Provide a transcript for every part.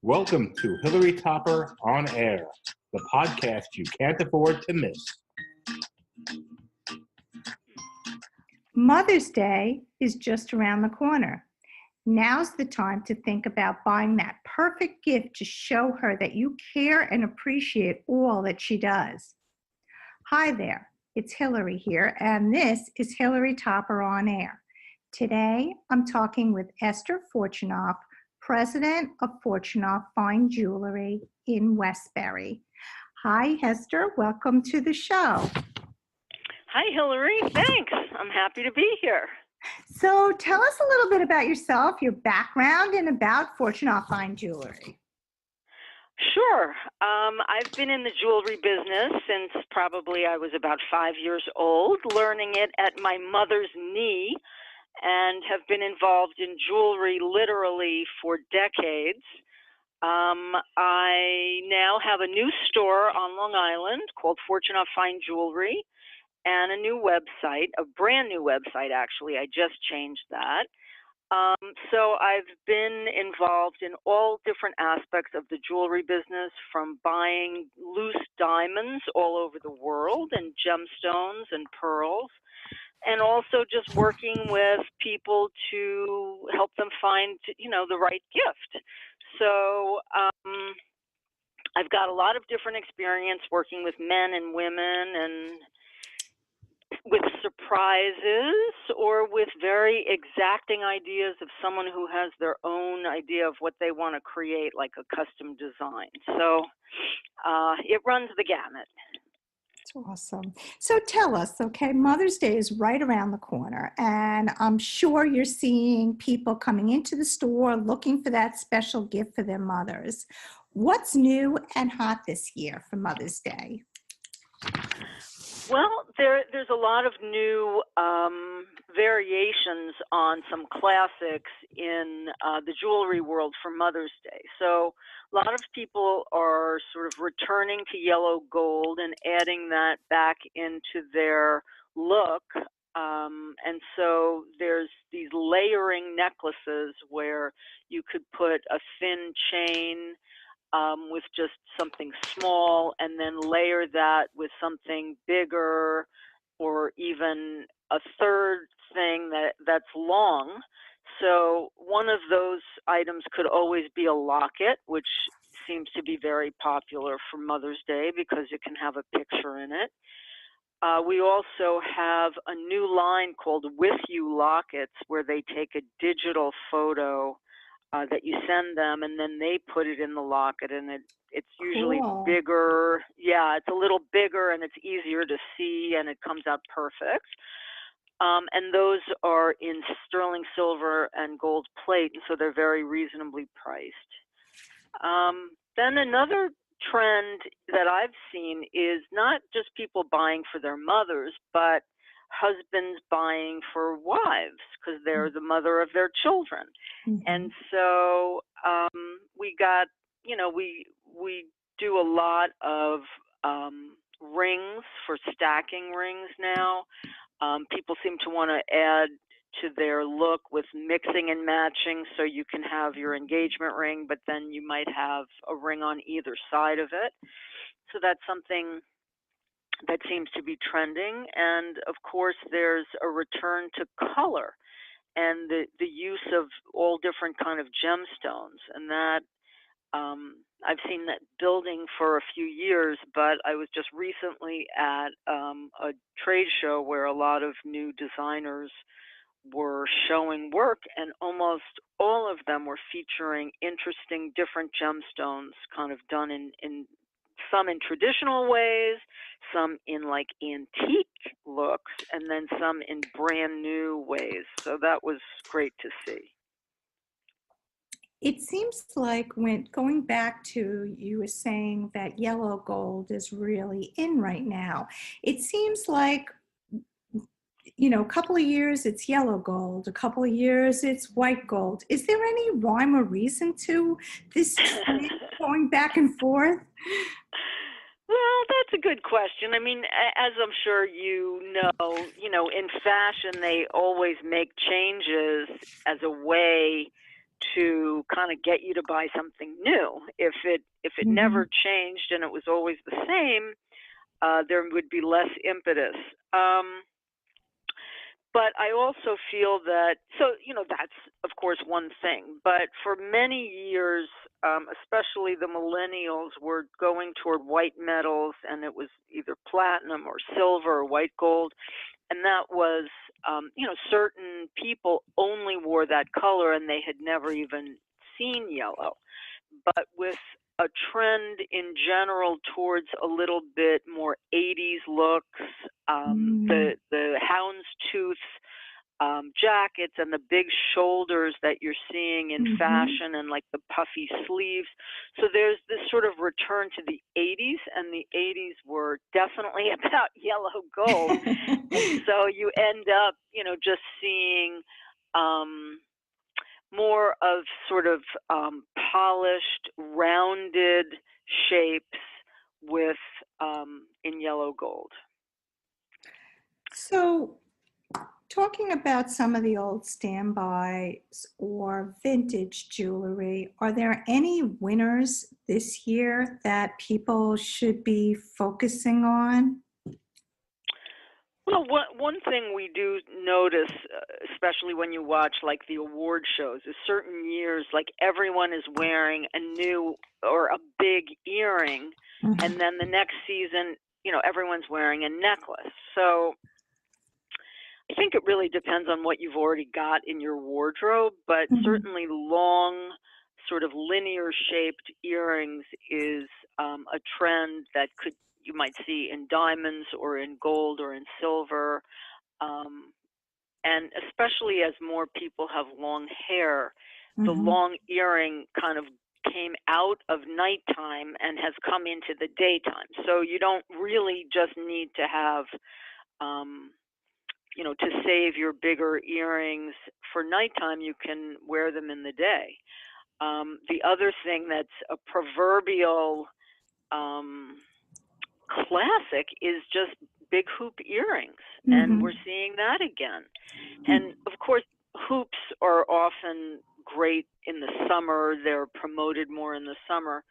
Welcome to Hilary Topper On Air, the podcast you can't afford to miss. Mother's Day is just around the corner. Now's the time to think about buying that perfect gift to show her that you care and appreciate all that she does. Hi there, it's Hilary here, and this is Hilary Topper On Air. Today, I'm talking with Esther Fortunoff, President of Fortunoff Fine Jewelry in Westbury. Hi, Esther. Welcome to the show. Hi, Hilary. Thanks. I'm happy to be here. So tell us a little bit about yourself, your background, and about Fortunoff Fine Jewelry. Sure. I've been in the jewelry business since probably I was about 5 years old, learning it at my mother's knee, and have been involved in jewelry literally for decades. I now have a new store on Long Island called Fortunoff Fine Jewelry and a new website, a brand new website actually. I just changed that. So I've been involved in all different aspects of the jewelry business, from buying loose diamonds all over the world and gemstones and pearls, and also just working with people to help them find, the right gift. So I've got a lot of different experience working with men and women, and with surprises or with very exacting ideas of someone who has their own idea of what they want to create, like a custom design. So it runs the gamut. That's awesome. So tell us, okay, Mother's Day is right around the corner, and I'm sure you're seeing people coming into the store looking for that special gift for their mothers. What's new and hot this year for Mother's Day? Well, there's a lot of new variations on some classics in the jewelry world for Mother's Day. So a lot of people are sort of returning to yellow gold and adding that back into their look. And so there's these layering necklaces where you could put a thin chain with just something small, and then layer that with something bigger, or even a third thing that's long. So one of those items could always be a locket, which seems to be very popular for Mother's Day because it can have a picture in it. We also have a new line called With You Lockets, where they take a digital photo that you send them, and then they put it in the locket, and it's usually Cool. bigger. Yeah, it's a little bigger, and it's easier to see, and it comes out perfect. And those are in sterling silver and gold plate, and so they're very reasonably priced. Then another trend that I've seen is not just people buying for their mothers, but husbands buying for wives because they're the mother of their children. Mm-hmm. And so we got, we do a lot of rings for stacking rings now. People seem to want to add to their look with mixing and matching, so you can have your engagement ring, but then you might have a ring on either side of it. So that's something that seems to be trending. And of course, there's a return to color and the use of all different kind of gemstones. And that I've seen that building for a few years, but I was just recently at a trade show where a lot of new designers were showing work, and almost all of them were featuring interesting different gemstones, kind of done in some in traditional ways, some in like antique looks, and then some in brand new ways. So that was great to see. It seems like when going back to, you were saying that yellow gold is really in right now. It seems like, a couple of years it's yellow gold, a couple of years it's white gold. Is there any rhyme or reason to this trend going back and forth? Well, that's a good question. I mean, as I'm sure you know, in fashion, they always make changes as a way to kind of get you to buy something new. If it never changed and it was always the same, there would be less impetus. But I also feel that, so, you know, that's, of course, one thing. But for many years, especially the millennials were going toward white metals, and it was either platinum or silver or white gold. And that was, you know, certain people only wore that color and they had never even seen yellow. But with a trend in general towards a little bit more 80s looks, the houndstooth jackets and the big shoulders that you're seeing in fashion and like the puffy sleeves. So there's this sort of return to the 80s, and the 80s were definitely about yellow gold. And so you end up, you know, just seeing more of sort of polished, rounded shapes with in yellow gold. So, talking about some of the old standbys or vintage jewelry, are there any winners this year that people should be focusing on? Well, one thing we do notice, especially when you watch like the award shows, is certain years, like everyone is wearing a new or a big earring, and then the next season, you know, everyone's wearing a necklace. So I think it really depends on what you've already got in your wardrobe, but certainly long, sort of linear shaped earrings is a trend that you might see in diamonds or in gold or in silver. And especially as more people have long hair, the long earring kind of came out of nighttime and has come into the daytime. So you don't really just need to have, you know, to save your bigger earrings for nighttime, you can wear them in the day. The other thing that's a proverbial classic is just big hoop earrings, and we're seeing that again. And of course, hoops are often great in the summer. They're promoted more in the summer.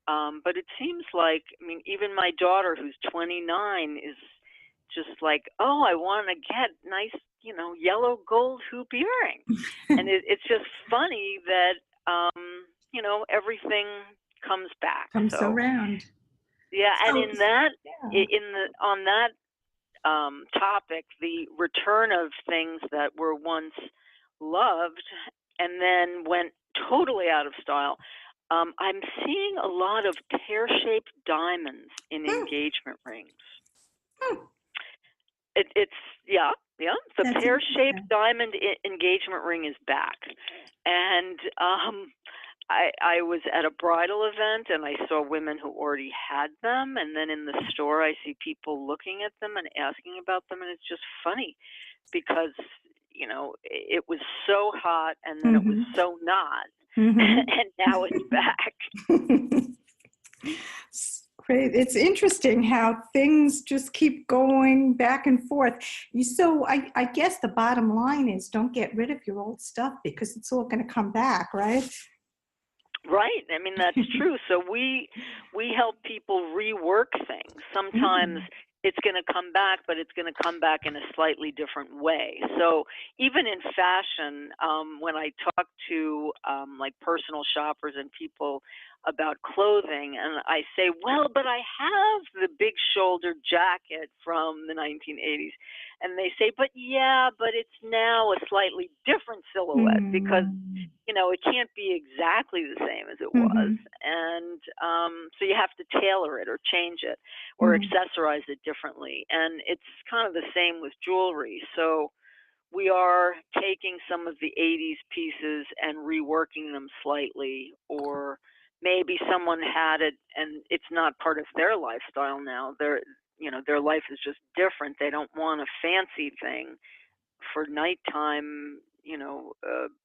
But it seems like, I mean, even my daughter, who's 29, is just like, oh, I want to get nice, you know, yellow gold hoop earrings. And it's just funny that, you know, everything comes back. Comes around. Yeah, and So, in that, yeah. on that topic, the return of things that were once loved and then went totally out of style. I'm seeing a lot of pear-shaped diamonds in engagement rings. It's yeah. The That's pear-shaped interesting. diamond engagement ring is back, and I was at a bridal event and I saw women who already had them, and then in the store I see people looking at them and asking about them, and it's just funny because, you know, it was so hot and then it was so not, and now it's back. Great. It's interesting how things just keep going back and forth. So I guess the bottom line is don't get rid of your old stuff because it's all going to come back, right? Right. I mean, that's true. So we help people rework things. Sometimes it's going to come back, but it's going to come back in a slightly different way. So even in fashion, when I talk to like personal shoppers and people about clothing, and I say, well, but I have the big shoulder jacket from the 1980s. And they say, but yeah, but it's now a slightly different silhouette because, you know, it can't be exactly the same as it was. And so you have to tailor it or change it or accessorize it differently. And it's kind of the same with jewelry. So we are taking some of the 80s pieces and reworking them slightly, or maybe someone had it and it's not part of their lifestyle now. Their life is just different. They don't want a fancy thing for nighttime,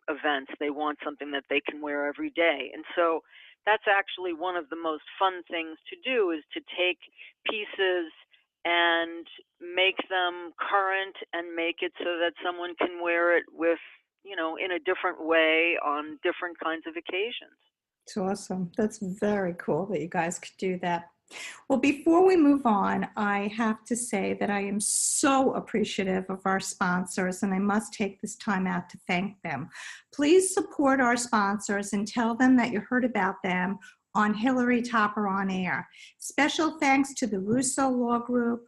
events. They want something that they can wear every day. And so that's actually one of the most fun things to do, is to take pieces and make them current and make it so that someone can wear it with, in a different way on different kinds of occasions. It's awesome. That's very cool that you guys could do that. Well, before we move on, I have to say that I am so appreciative of our sponsors, and I must take this time out to thank them. Please support our sponsors and tell them that you heard about them on Hilary Topper On Air. Special thanks to the Russo Law Group,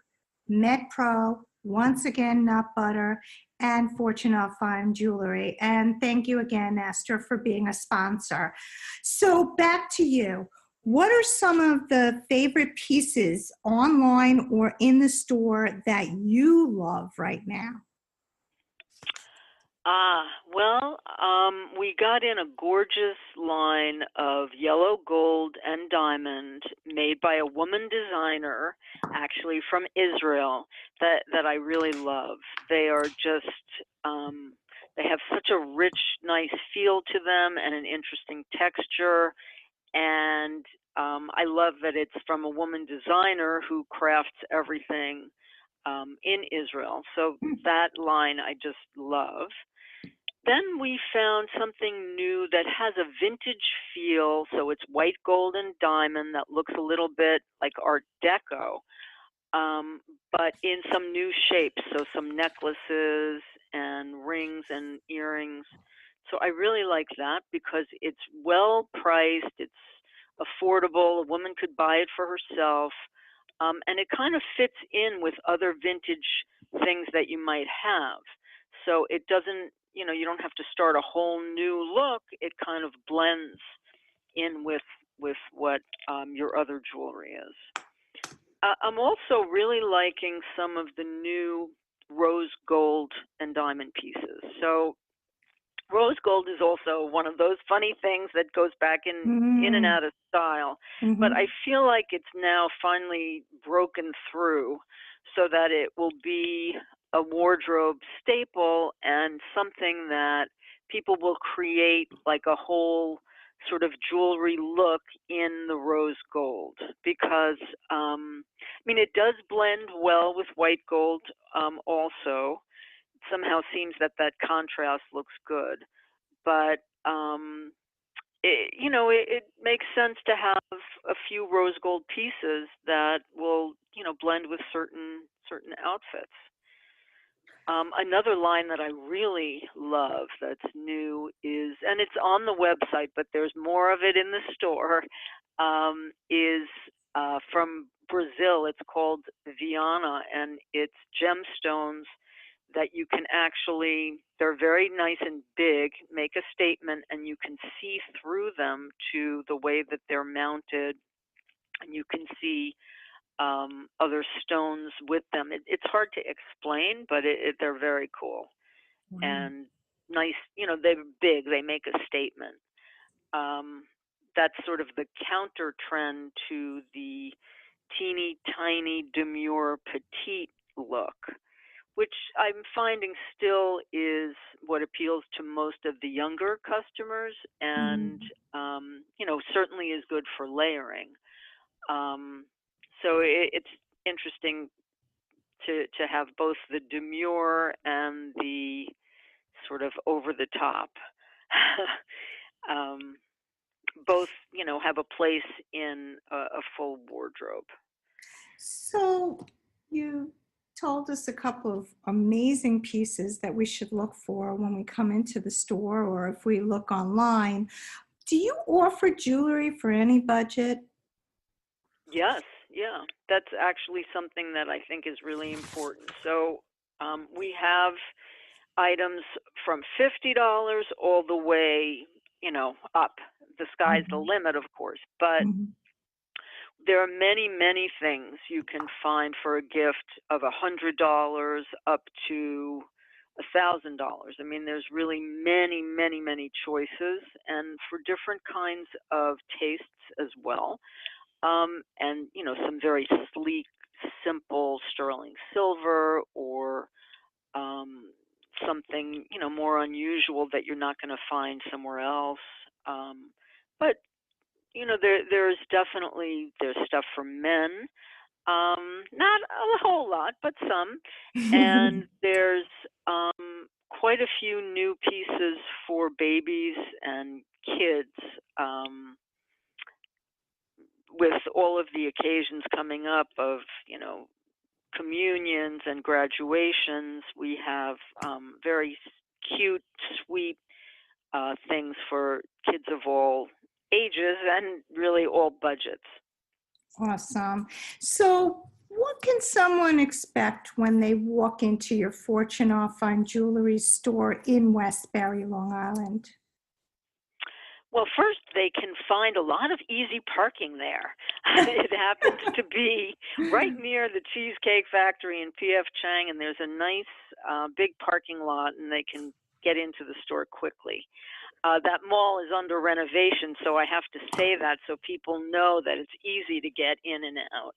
MedPro, once again Nut Butter, and Fortunoff Fine Jewelry. And thank you again, Esther, for being a sponsor. So back to you. What are some of the favorite pieces online or in the store that you love right now? Well, we got in a gorgeous line of yellow gold and diamond made by a woman designer, actually from Israel, that I really love. They are just, they have such a rich, nice feel to them and an interesting texture. And I love that it's from a woman designer who crafts everything in Israel. So that line I just love. Then we found something new that has a vintage feel. So it's white gold and diamond that looks a little bit like Art Deco, but in some new shapes. So some necklaces and rings and earrings. So I really like that because it's well priced, it's affordable, a woman could buy it for herself, and it kind of fits in with other vintage things that you might have. So it doesn't, you don't have to start a whole new look. It kind of blends in with what your other jewelry is. I'm also really liking some of the new rose gold and diamond pieces. So rose gold is also one of those funny things that goes back in and out of style. But I feel like it's now finally broken through so that it will be a wardrobe staple and something that people will create like a whole sort of jewelry look in the rose gold, because it does blend well with white gold also. Somehow seems that contrast looks good, but it makes sense to have a few rose gold pieces that will blend with certain outfits. Another line that I really love that's new is, and it's on the website, but there's more of it in the store, is from Brazil. It's called Viana, and it's gemstones that you can actually, they're very nice and big, make a statement, and you can see through them to the way that they're mounted, and you can see other stones with them. It's hard to explain, but they're very cool. Wow. And nice, they're big, they make a statement. That's sort of the counter trend to the teeny tiny demure petite look, which I'm finding still is what appeals to most of the younger customers, and certainly is good for layering. So it's interesting to have both the demure and the sort of over the top. Both, have a place in a full wardrobe. So you told us a couple of amazing pieces that we should look for when we come into the store or if we look online. Do you offer jewelry for any budget? Yes, yeah. That's actually something that I think is really important. So we have items from $50 all the way, up. The sky's the limit, of course, but there are many, many things you can find for a gift of $100 up to $1,000. There's really many, many, many choices, and for different kinds of tastes as well. And, some very sleek, simple sterling silver, or something, more unusual that you're not going to find somewhere else. But, there's definitely there's stuff for men. Not a whole lot, but some. And there's quite a few new pieces for babies and kids. With all of the occasions coming up of, communions and graduations, we have very cute, sweet things for kids of all ages and really all budgets. Awesome. So what can someone expect when they walk into your Fortunoff Fine Jewelry store in Westbury, Long Island? Well, first, they can find a lot of easy parking there. It happens to be right near the Cheesecake Factory in P.F. Chang, and there's a nice big parking lot, and they can get into the store quickly. That mall is under renovation, so I have to say that so people know that it's easy to get in and out.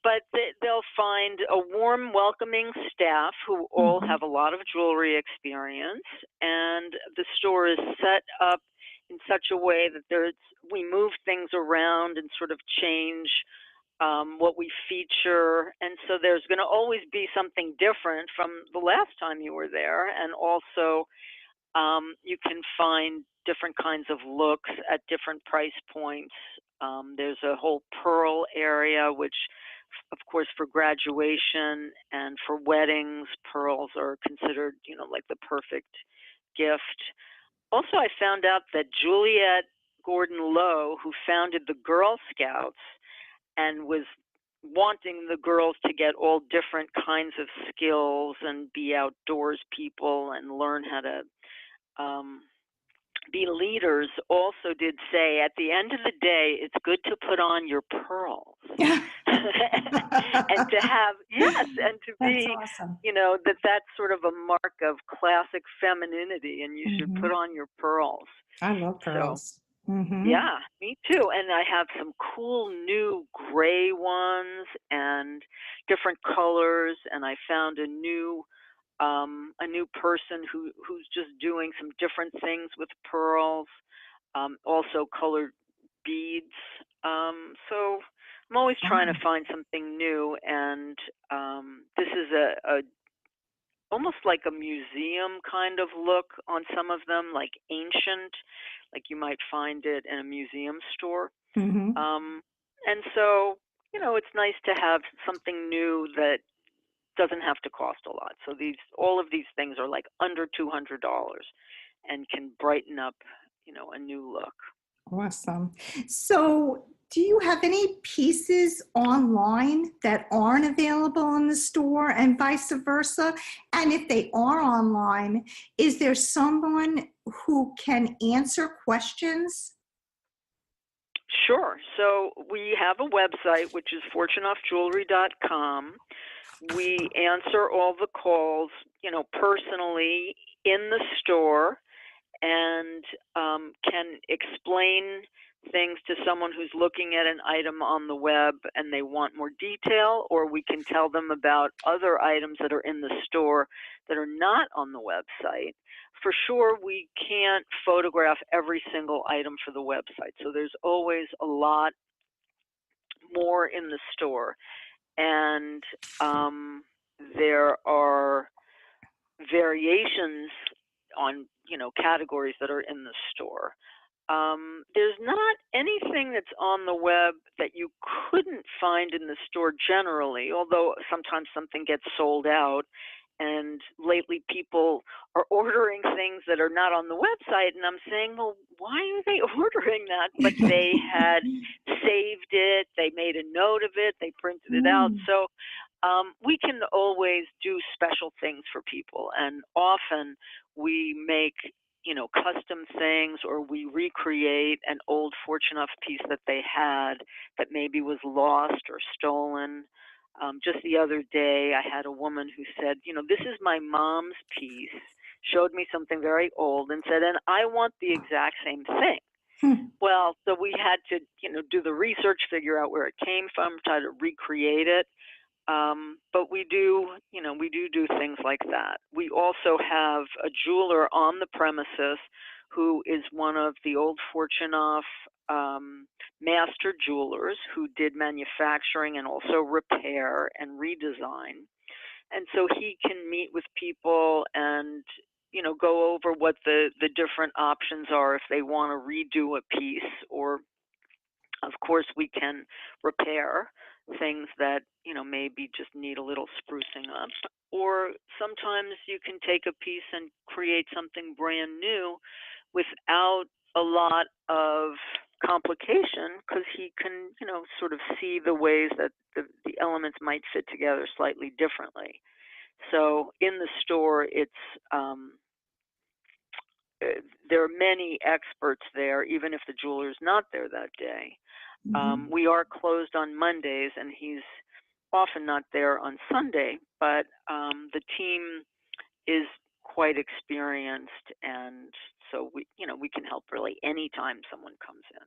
But they'll find a warm, welcoming staff who all have a lot of jewelry experience, and the store is set up in such a way that we move things around and sort of change what we feature, and so there's going to always be something different from the last time you were there, and also you can find different kinds of looks at different price points. There's a whole pearl area, which, of course, for graduation and for weddings, pearls are considered, like the perfect gift. Also, I found out that Juliet Gordon Lowe, who founded the Girl Scouts and was wanting the girls to get all different kinds of skills and be outdoors people and learn how to be leaders, also did say at the end of the day, it's good to put on your pearls and to have, and to be, awesome. that's sort of a mark of classic femininity, and you should put on your pearls. I love pearls. So, yeah, me too. And I have some cool new gray ones and different colors, and I found a new person who's just doing some different things with pearls, also colored beads. So I'm always trying to find something new, and this is a almost like a museum kind of look on some of them, like ancient, like you might find it in a museum store. And so, it's nice to have something new that doesn't have to cost a lot. So all of these things are like under $200 and can brighten up, a new look. Awesome. So do you have any pieces online that aren't available in the store and vice versa? And if they are online, is there someone who can answer questions? Sure. So we have a website, which is fortunoffjewelry.com. We answer all the calls, personally in the store, and can explain things to someone who's looking at an item on the web and they want more detail, or we can tell them about other items that are in the store that are not on the website. For sure, we can't photograph every single item for the website, so there's always a lot more in the store. And there are variations on, categories that are in the store. There's not anything that's on the web that you couldn't find in the store generally, although sometimes something gets sold out. And lately people are ordering things that are not on the website, and I'm saying, well, why are they ordering that? But they had saved it, they made a note of it, they printed it out. So we can always do special things for people, and often we make custom things, or we recreate an old Fortunoff piece that they had that maybe was lost or stolen. Just the other day, I had a woman who said, this is my mom's piece, showed me something very old and said, and I want the exact same thing. Well, so we had to, do the research, figure out where it came from, try to recreate it. But we do things like that. We also have a jeweler on the premises who is one of the old Fortunoff master jewelers who did manufacturing and also repair and redesign. And so he can meet with people and, go over what the different options are if they want to redo a piece, or of course we can repair things that, maybe just need a little sprucing up. Or sometimes you can take a piece and create something brand new without a lot of complication, because he can, sort of see the ways that the elements might fit together slightly differently. So in the store, it's there are many experts there, even if the jeweler's not there that day. Mm-hmm. We are closed on Mondays, and he's often not there on Sunday, but the team is quite experienced, and so we can help really anytime someone comes in.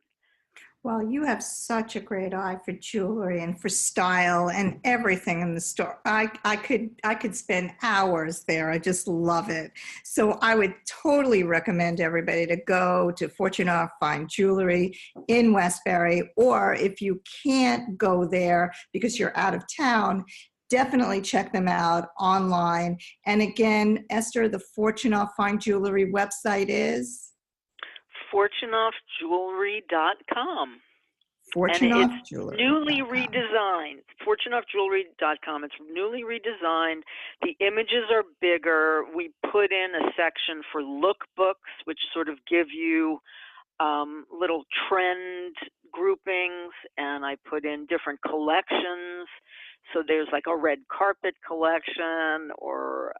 Well, you have such a great eye for jewelry and for style and everything in the store. I could spend hours there. I just love it. So I would totally recommend everybody to go to Fortunoff Fine Jewelry in Westbury, or if you can't go there because you're out of town, definitely check them out online. And again, Esther, the Fortunoff Fine Jewelry website is? Fortunoffjewelry.com. Fortunoff and it's Jewelry. newly redesigned. Fortunoffjewelry.com. It's newly redesigned. The images are bigger. We put in a section for lookbooks, which sort of give you little trend groupings, and I put in different collections. So there's like a red carpet collection, or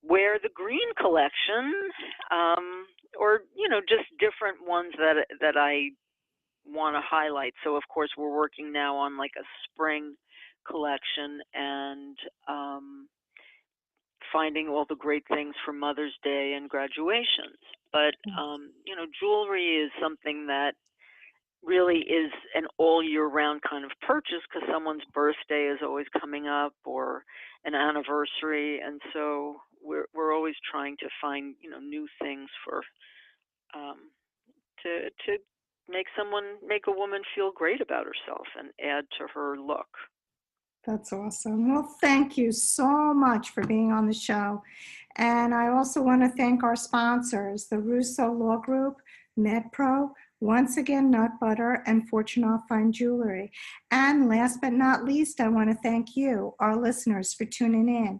wear the green collection, or just different ones that I want to highlight. So of course we're working now on like a spring collection, and finding all the great things for Mother's Day and graduations. But jewelry is something that really is an all year round kind of purchase, because someone's birthday is always coming up, or an anniversary, and so we're always trying to find new things for to make a woman feel great about herself and add to her look. That's awesome. Well, thank you so much for being on the show. And I also want to thank our sponsors, the Russo Law Group, MedPro, once again, Nut Butter, and Fortunoff Fine Jewelry. And last but not least, I want to thank you, our listeners, for tuning in.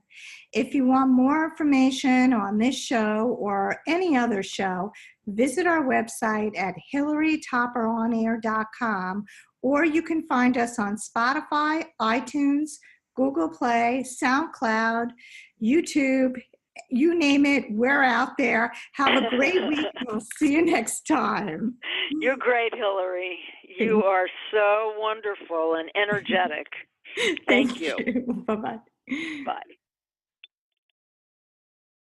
If you want more information on this show or any other show, visit our website at hilarytopperonair.com, or you can find us on Spotify, iTunes, Google Play, SoundCloud, YouTube, you name it, we're out there. Have a great week. We'll see you next time. You're great, Hilary. You are so wonderful and energetic. Thank you. Bye-bye. Bye.